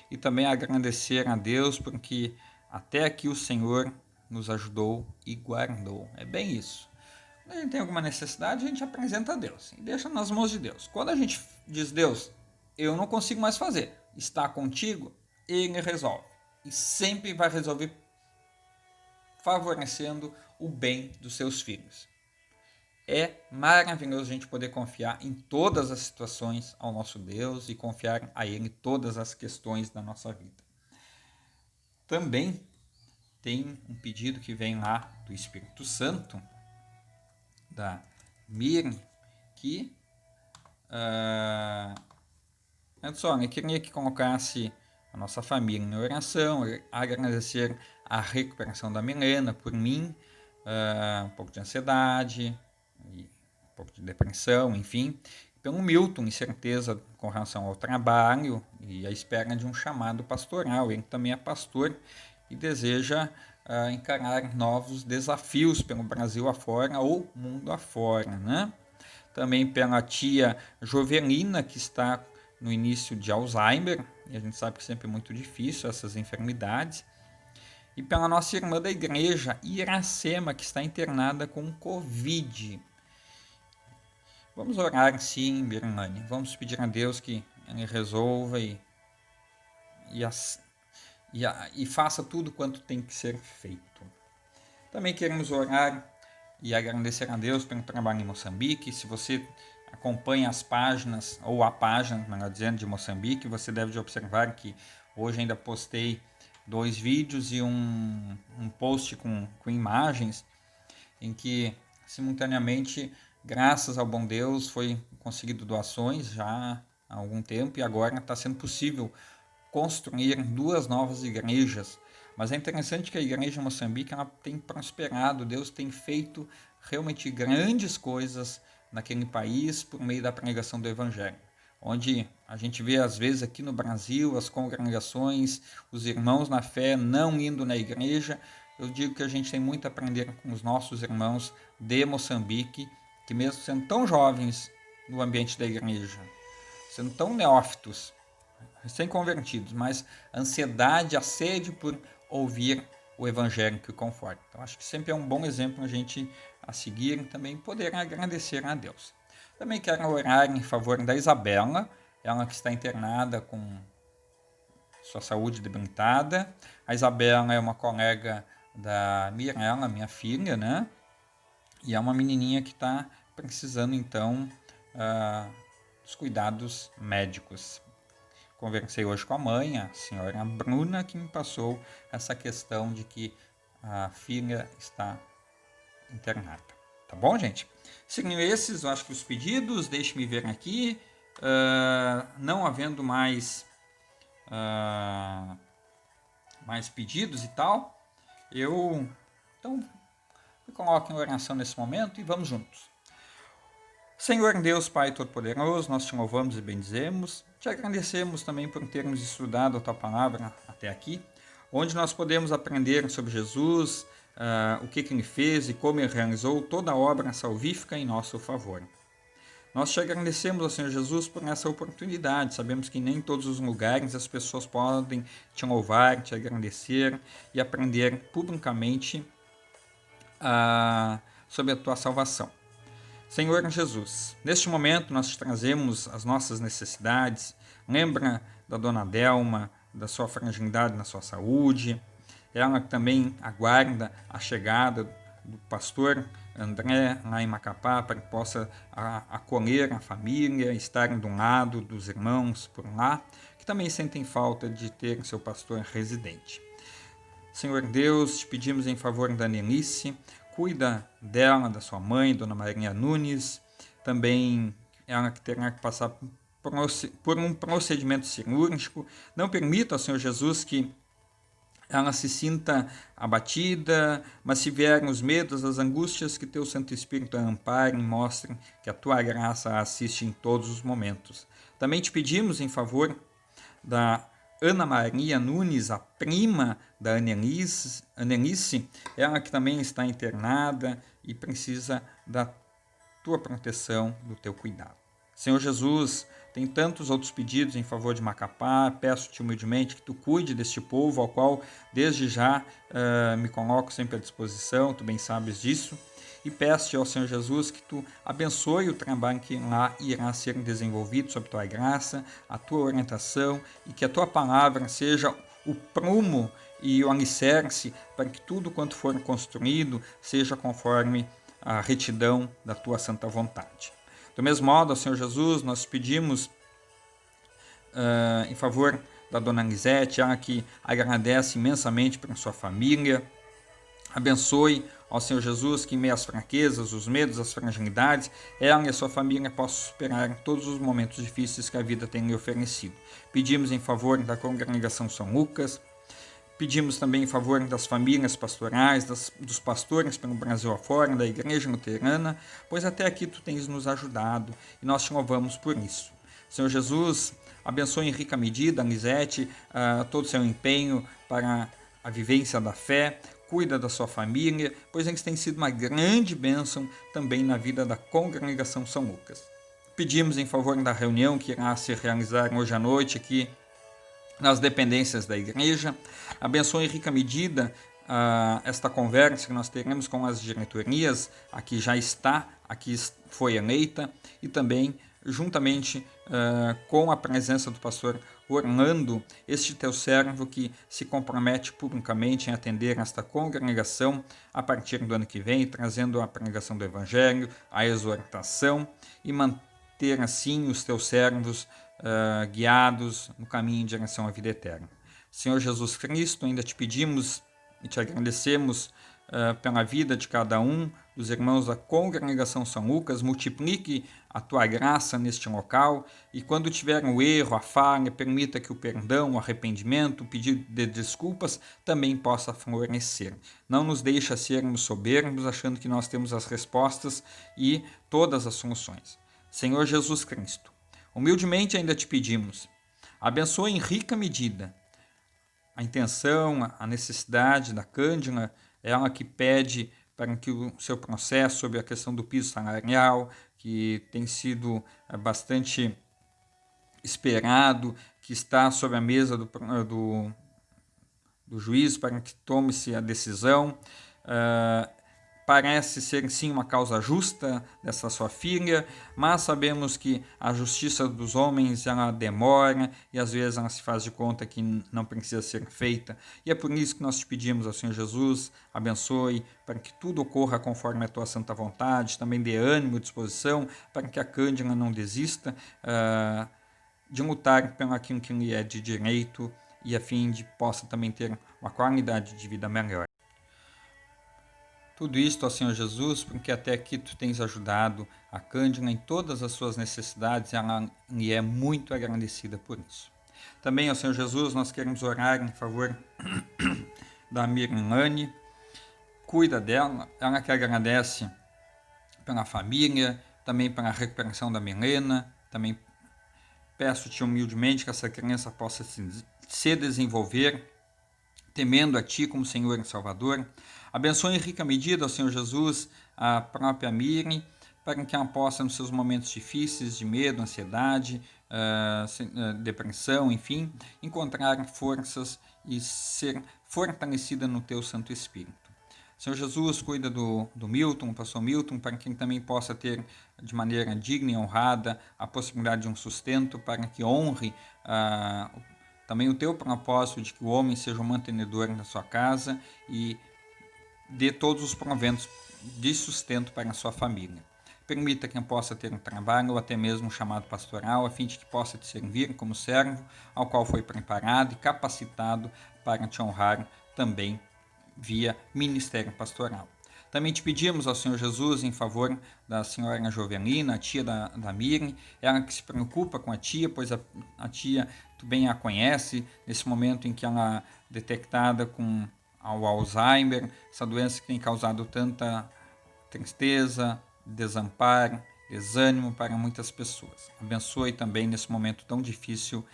Speaker 1: E também agradecer a Deus porque até aqui o Senhor nos ajudou e guardou. É bem isso. Quando a gente tem alguma necessidade, a gente apresenta a Deus e deixa nas mãos de Deus. Quando a gente diz: Deus, eu não consigo mais fazer, está contigo, Ele resolve. E sempre vai resolver favorecendo o bem dos seus filhos. É maravilhoso a gente poder confiar em todas as situações ao nosso Deus e confiar a Ele todas as questões da nossa vida. Também tem um pedido que vem lá do Espírito Santo, da Miriam, que eu queria que colocasse a nossa família em oração, agradecer a recuperação da Milena por mim, um pouco de ansiedade, um pouco de depressão, enfim, pelo Milton, incerteza com relação ao trabalho e a espera de um chamado pastoral. Ele também é pastor e deseja encarar novos desafios pelo Brasil afora ou mundo afora, né? Também pela tia Jovelina, que está no início de Alzheimer, e a gente sabe que sempre é muito difícil essas enfermidades. E pela nossa irmã da igreja, Iracema, que está internada com Covid. Vamos orar sim, Birmane. Vamos pedir a Deus que Ele resolva e faça tudo quanto tem que ser feito. Também queremos orar e agradecer a Deus pelo trabalho em Moçambique. Se você acompanha as páginas, ou a página, melhor dizendo, de Moçambique, você deve observar que hoje ainda postei 2 vídeos e um post com imagens em que simultaneamente, graças ao bom Deus, foi conseguido doações já há algum tempo e agora está sendo possível construir 2 novas igrejas. Mas é interessante que a igreja em Moçambique ela tem prosperado, Deus tem feito realmente grandes coisas naquele país por meio da pregação do Evangelho. Onde a gente vê às vezes aqui no Brasil as congregações, os irmãos na fé não indo na igreja. Eu digo que a gente tem muito a aprender com os nossos irmãos de Moçambique, que mesmo sendo tão jovens no ambiente da igreja, sendo tão neófitos, recém-convertidos, mas a ansiedade, a sede por ouvir o evangelho que o conforta. Então, acho que sempre é um bom exemplo a gente a seguir e também poder agradecer a Deus. Também quero orar em favor da Isabela, ela que está internada com sua saúde debilitada. A Isabela é uma colega da Mirella, minha filha, né? E é uma menininha que está precisando, então, dos cuidados médicos. Conversei hoje com a mãe, a senhora Bruna, que me passou essa questão de que a filha está internada. Tá bom, gente? Seguindo esses, eu acho que os pedidos, deixe-me ver aqui. Não havendo mais pedidos e tal, então me coloco em oração nesse momento e vamos juntos. Senhor Deus, Pai Todo-Poderoso, nós te louvamos e bendizemos, te agradecemos também por termos estudado a tua palavra até aqui, onde nós podemos aprender sobre Jesus, o que ele fez e como ele realizou toda a obra salvífica em nosso favor. Nós te agradecemos, ao Senhor Jesus, por essa oportunidade. Sabemos que nem em todos os lugares as pessoas podem te louvar, te agradecer e aprender publicamente sobre a tua salvação. Senhor Jesus, neste momento nós te trazemos as nossas necessidades. Lembra da dona Delma, da sua fragilidade na sua saúde. Ela também aguarda a chegada do pastor André lá em Macapá para que possa acolher a família, estarem de um lado dos irmãos por lá, que também sentem falta de ter seu pastor residente. Senhor Deus, te pedimos em favor da Nelice, cuida dela, da sua mãe, Dona Maria Nunes, também ela que terá que passar por um procedimento cirúrgico. Não permita, Senhor Jesus, que ela se sinta abatida, mas se vierem os medos, as angústias, que teu Santo Espírito a ampare e mostre que a tua graça a assiste em todos os momentos. Também te pedimos em favor da Ana Maria Nunes, a prima da Anelice, ela que também está internada e precisa da tua proteção, do teu cuidado. Senhor Jesus, tem tantos outros pedidos em favor de Macapá, peço-te humildemente que tu cuide deste povo, ao qual desde já me coloco sempre à disposição, tu bem sabes disso, e peço-te ao Senhor Jesus que tu abençoe o trabalho que lá irá ser desenvolvido sob tua graça, a tua orientação, e que a tua palavra seja o prumo e o alicerce para que tudo quanto for construído seja conforme a retidão da tua santa vontade. Do mesmo modo, Senhor Jesus, nós pedimos em favor da dona Lisete, ela que agradece imensamente pela sua família. Abençoe ao Senhor Jesus que em meio às fraquezas, os medos, as fragilidades, ela e a sua família possam superar todos os momentos difíceis que a vida tem lhe oferecido. Pedimos em favor da congregação São Lucas, pedimos também em favor das famílias pastorais, dos pastores pelo Brasil afora, da Igreja Luterana, pois até aqui tu tens nos ajudado e nós te louvamos por isso. Senhor Jesus, abençoe em rica medida a Lisete, todo o seu empenho para a vivência da fé, cuida da sua família, pois eles têm sido uma grande bênção também na vida da congregação São Lucas. Pedimos em favor da reunião que irá se realizar hoje à noite aqui nas dependências da igreja. Abençoe em rica medida esta conversa que nós teremos com as diretorias, aqui já está, aqui foi eleita, e também juntamente com a presença do pastor Orlando, este teu servo que se compromete publicamente em atender esta congregação a partir do ano que vem, trazendo a pregação do Evangelho, a exortação e manter assim os teus servos guiados no caminho em direção à vida eterna. Senhor Jesus Cristo, ainda te pedimos e te agradecemos pela vida de cada um dos irmãos da congregação São Lucas, multiplique a tua graça neste local e quando tiver um erro, a falha, permita que o perdão, o arrependimento, o pedido de desculpas também possa florescer. Não nos deixa sermos soberbos, achando que nós temos as respostas e todas as soluções. Senhor Jesus Cristo, humildemente ainda te pedimos, abençoe em rica medida a intenção, a necessidade da Cândida, ela que pede para que o seu processo sobre a questão do piso salarial, que tem sido bastante esperado, que está sobre a mesa do juiz para que tome-se a decisão, parece ser sim uma causa justa dessa sua filha, mas sabemos que a justiça dos homens ela demora e às vezes ela se faz de conta que não precisa ser feita. E é por isso que nós te pedimos ao Senhor Jesus, abençoe para que tudo ocorra conforme a tua santa vontade, também dê ânimo e disposição para que a Cândida não desista de lutar pelo aquilo que lhe é de direito e a fim de possa também ter uma qualidade de vida melhor. Tudo isto, ó Senhor Jesus, porque até aqui tu tens ajudado a Cândida em todas as suas necessidades e ela lhe é muito agradecida por isso. Também, ó Senhor Jesus, nós queremos orar em favor da Mirlane, cuida dela, ela que agradece pela família, também pela recuperação da Milena, também peço-te humildemente que essa criança possa se desenvolver, temendo a Ti como Senhor e Salvador. Abençoe em rica medida, ó Senhor Jesus, a própria Miriam, para que ela possa, nos seus momentos difíceis, de medo, ansiedade, depressão, enfim, encontrar forças e ser fortalecida no Teu Santo Espírito. Senhor Jesus, cuida do Milton, o pastor Milton, para que ele também possa ter, de maneira digna e honrada, a possibilidade de um sustento, para que honre também o Teu propósito de que o homem seja o mantenedor da sua casa e dê todos os proventos de sustento para a sua família. Permita que eu possa ter um trabalho ou até mesmo um chamado pastoral, a fim de que possa te servir como servo, ao qual foi preparado e capacitado para te honrar também via ministério pastoral. Também te pedimos ao Senhor Jesus em favor da senhora Jovelina, a tia da Miriam, ela que se preocupa com a tia, pois a tia tu bem a conhece, nesse momento em que ela é detectada com ao Alzheimer, essa doença que tem causado tanta tristeza, desamparo desânimo para muitas pessoas. Abençoe também nesse momento tão difícil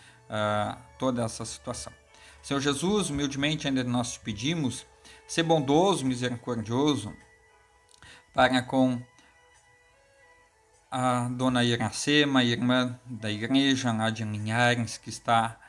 Speaker 1: toda essa situação. Senhor Jesus, humildemente ainda nós te pedimos, ser bondoso, misericordioso para com a dona Iracema, irmã da igreja lá de Linhares, que está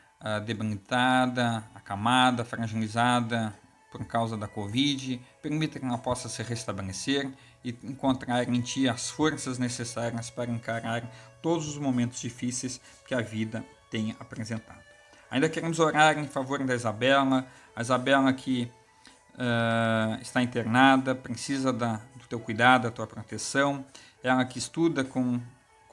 Speaker 1: debilitada, acamada, fragilizada por causa da Covid. Permita que ela possa se restabelecer e encontrar em Ti as forças necessárias para encarar todos os momentos difíceis que a vida tem apresentado. Ainda queremos orar em favor da Isabela, a Isabela que está internada, precisa do Teu cuidado, da Tua proteção, ela que estuda com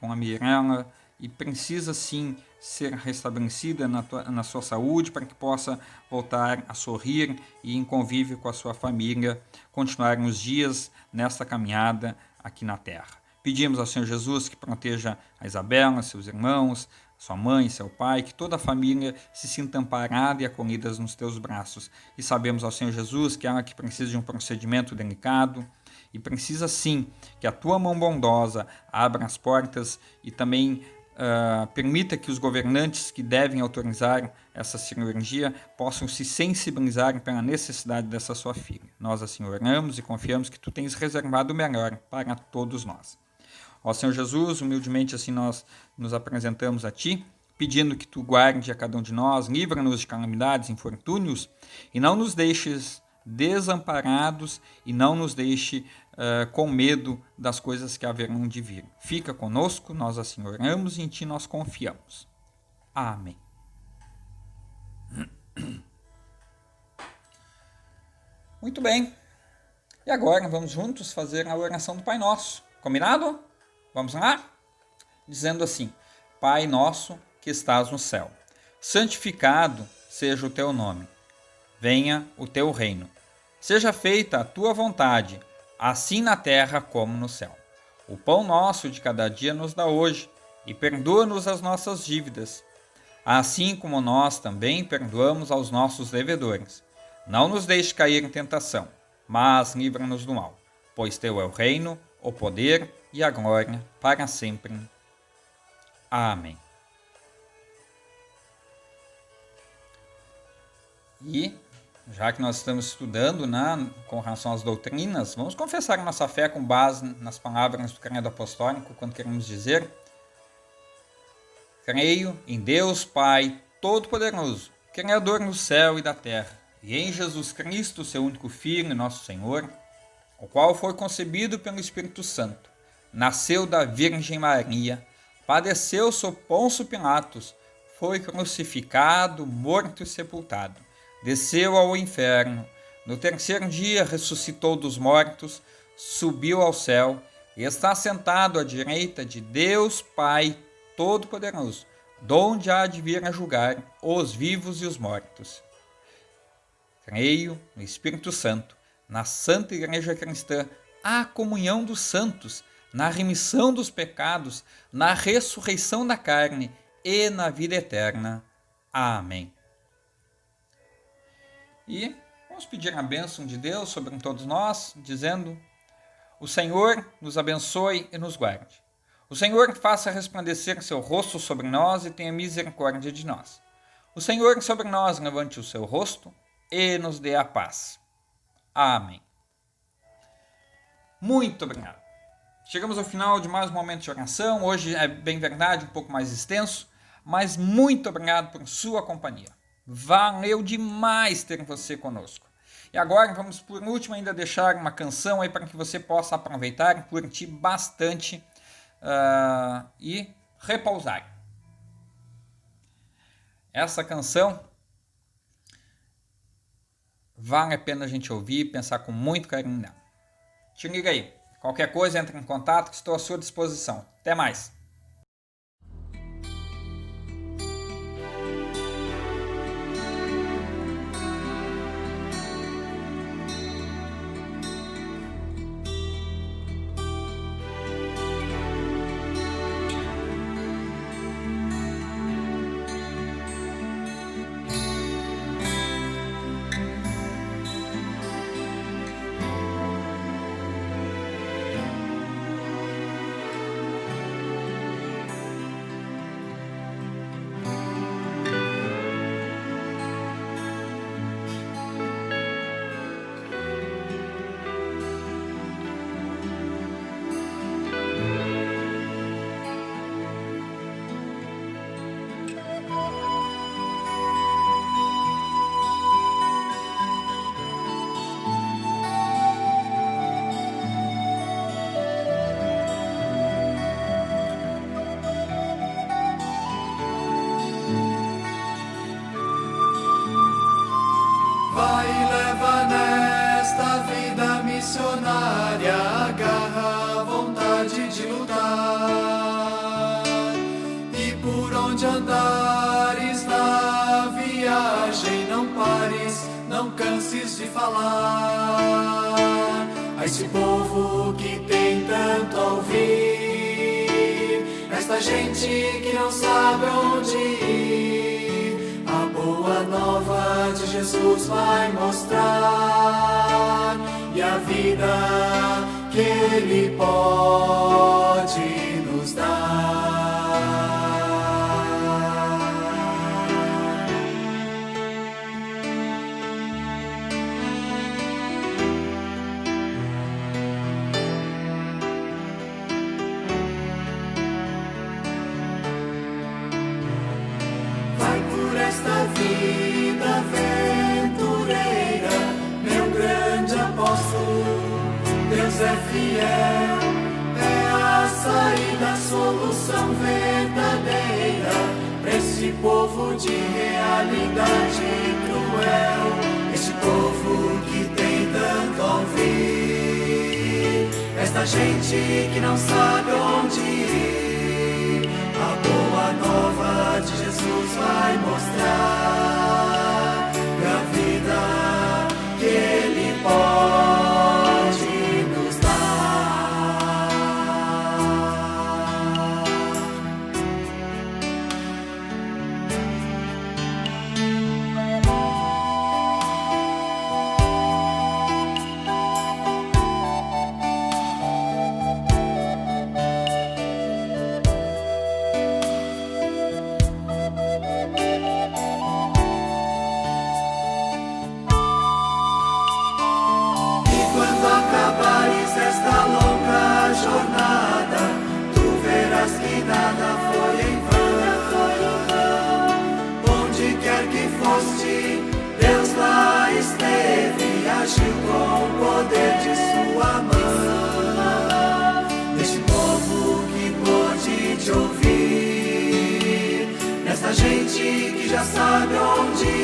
Speaker 1: a Mirella e precisa sim ser restabelecida na sua saúde para que possa voltar a sorrir e em convívio com a sua família continuar os dias nesta caminhada aqui na Terra. Pedimos ao Senhor Jesus que proteja a Isabela, seus irmãos, sua mãe, seu pai, que toda a família se sinta amparada e acolhida nos teus braços. E sabemos ao Senhor Jesus que ela que precisa de um procedimento delicado e precisa sim que a tua mão bondosa abra as portas e também permita que os governantes que devem autorizar essa cirurgia possam se sensibilizar pela necessidade dessa sua filha. Nós assim oramos e confiamos que tu tens reservado o melhor para todos nós. Ó Senhor Jesus, humildemente assim nós nos apresentamos a Ti, pedindo que Tu guarde a cada um de nós, livra-nos de calamidades, infortúnios, e não nos deixes desamparados e não nos deixe com medo das coisas que haverão de vir. Fica conosco, nós assim oramos e em Ti nós confiamos. Amém. Muito bem. E agora vamos juntos fazer a oração do Pai Nosso. Combinado? Vamos lá? Dizendo assim: Pai nosso que estás no céu, santificado seja o teu nome. Venha o teu reino. Seja feita a tua vontade, assim na terra como no céu. O pão nosso de cada dia nos dá hoje, e perdoa-nos as nossas dívidas, assim como nós também perdoamos aos nossos devedores. Não nos deixe cair em tentação, mas livra-nos do mal, pois teu é o reino, o poder e a glória para sempre. Amém. E, já que nós estamos estudando com relação às doutrinas, vamos confessar nossa fé com base nas palavras do credo apostólico, quando queremos dizer: creio em Deus Pai Todo-Poderoso, Criador do céu e da terra, e em Jesus Cristo, seu único Filho, nosso Senhor, o qual foi concebido pelo Espírito Santo, nasceu da Virgem Maria, padeceu sob Pôncio Pilatos, foi crucificado, morto e sepultado, desceu ao inferno, no terceiro dia ressuscitou dos mortos, subiu ao céu e está sentado à direita de Deus Pai Todo-Poderoso, donde há de vir a julgar os vivos e os mortos. Creio no Espírito Santo, na Santa Igreja Cristã, a comunhão dos santos, na remissão dos pecados, na ressurreição da carne e na vida eterna. Amém. E vamos pedir a bênção de Deus sobre todos nós, dizendo: o Senhor nos abençoe e nos guarde. O Senhor faça resplandecer seu rosto sobre nós e tenha misericórdia de nós. O Senhor sobre nós levante o seu rosto e nos dê a paz. Amém. Muito obrigado. Chegamos ao final de mais um momento de oração. Hoje é bem verdade, um pouco mais extenso, mas muito obrigado por sua companhia. Valeu demais ter você conosco. E agora vamos por último ainda deixar uma canção aí para que você possa aproveitar e curtir bastante e repousar. Essa canção vale a pena a gente ouvir e pensar com muito carinho nela. Te liga aí. Qualquer coisa, entre em contato, que estou à sua disposição. Até mais!
Speaker 2: onde andares na viagem, não pares, não canses de falar a esse povo que tem tanto a ouvir, esta gente que não sabe onde ir. A boa nova de Jesus vai mostrar, e a vida que Ele pode nos dar. Vai por esta vida aventureira, meu grande apóstolo, Deus é fiel, é a saída, a solução verdadeira para esse povo de realidade cruel, esse povo que tem tanto a ouvir, esta gente que não sabe onde ir. A boa nova de Jesus vai mostrar a vida que Ele pode nos dar. Deus lá esteve, agiu com o poder de sua mão. Neste povo que pôde te ouvir, nesta gente que já sabe onde